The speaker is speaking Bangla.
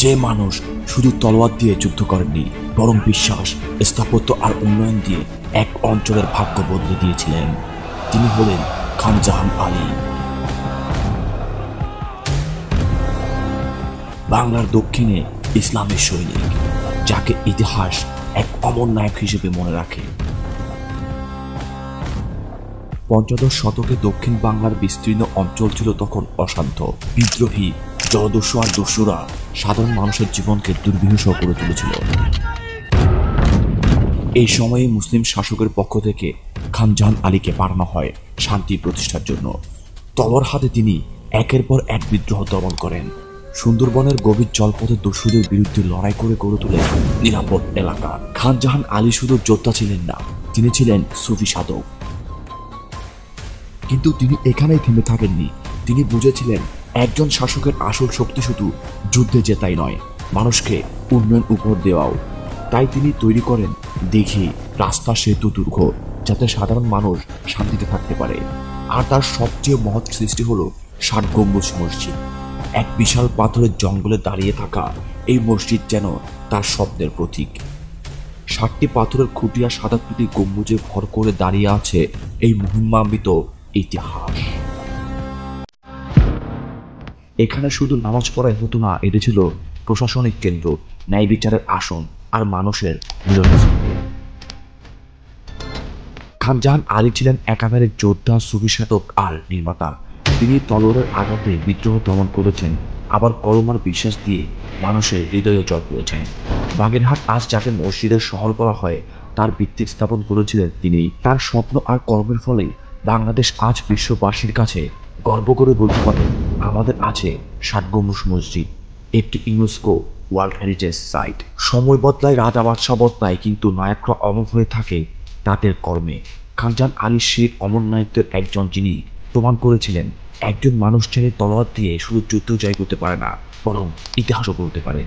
যে মানুষ শুধু তলোয়ার দিয়ে যুদ্ধ করেননি, বরং বিশ্বাস, স্থাপত্য আর উন্নয়ন দিয়ে এক অঞ্চলের ভাগ্য বদলে দিয়েছিলেন, তিনি হলেন খান জাহান আলী। বাংলার দক্ষিণে ইসলামের সৈনিক, যাকে ইতিহাস এক অমর নায়ক হিসেবে মনে রাখে। পঞ্চদশ শতকে দক্ষিণ বাংলার বিস্তীর্ণ অঞ্চল ছিল তখন অশান্ত। বিদ্রোহী, জলদস্যু আর দস্যুরা সাধারণ মানুষের জীবনকে দুর্বিষহ করে তুলেছিল। এই সময়ে মুসলিম শাসকের পক্ষ থেকে খান জাহান আলীকে পাঠানো হয় শান্তি প্রতিষ্ঠার জন্য। তলোয়ার হাতে তিনি একের পর এক বিদ্রোহ দমন করেন। সুন্দরবনের গভীর জলপথে দস্যুদের বিরুদ্ধে লড়াই করে গড়ে তোলেন নিরাপদ এলাকা। খান জাহান আলী শুধু যোদ্ধা ছিলেন না, তিনি ছিলেন সুফি সাধক। কিন্তু তিনি এখানেই থেমে থাকেননি। তিনি বুঝেছিলেন একজন শাসকের আসল শক্তি শুধু যুদ্ধে জেতাই নয়, মানুষকে উন্নয়ন উপহার দেওয়াও। তাই তিনি তৈরি করেন দিঘি, রাস্তা, সেতু, দুর্গ, যাতে সাধারণ মানুষ শান্তিতে থাকতে পারে। আর তার সবচেয়ে মহৎ সৃষ্টি হলো ৬০ গম্বুজ মসজিদ। এক বিশাল পাথরের জঙ্গলে দাঁড়িয়ে থাকা এই মসজিদ যেন তার স্বপ্নের প্রতীক। ৬০টি পাথরের খুঁটি আর সাদাকৃতি গম্বুজে ভর করে দাঁড়িয়ে আছে এই মহিমান্বিত ইতিহাস। এখানে শুধু নামাজ পড়াই হতো না, এটি ছিল প্রশাসনিক কেন্দ্র, ন্যায় বিচারের আসন আর মানুষের মিলনস্থল। খান জাহান আলী ছিলেন একাধারে যোদ্ধা, সুফি সাধক আর নির্মাতা। তিনি তলোয়ারের আঘাতে বিদ্রোহ দমন করেছেন, আবার কলমার বিশ্বাস দিয়ে মানুষের হৃদয়ে জয় করেছেন। বাগেরহাট আজ যাকে মসজিদের শহর বলা হয়, তার ভিত্তি স্থাপন করেছিলেন তিনি। তার স্বপ্ন আর কর্মের ফলে বাংলাদেশ আজ বিশ্ববাসীর কাছে গর্ব করে বলতে পারে, আমাদের আছে ৬০ গম্বুজ মসজিদ, একটি ইউনেস্কো ওয়ার্ল্ড হেরিটেজ সাইট। সময় বদলায়, রাজা বাদশাহ বদলায়, কিন্তু নায়করা অমর হয়ে থাকে তাদের কর্মে। খান জাহান আলী সেই অমর নায়কদের একজন, যিনি প্রমাণ করেছিলেন একজন মানুষ ছেড়ে তলোয়ার দিয়ে শুধু যুদ্ধ জয় করতে পারে না, বরং ইতিহাসও করতে পারে।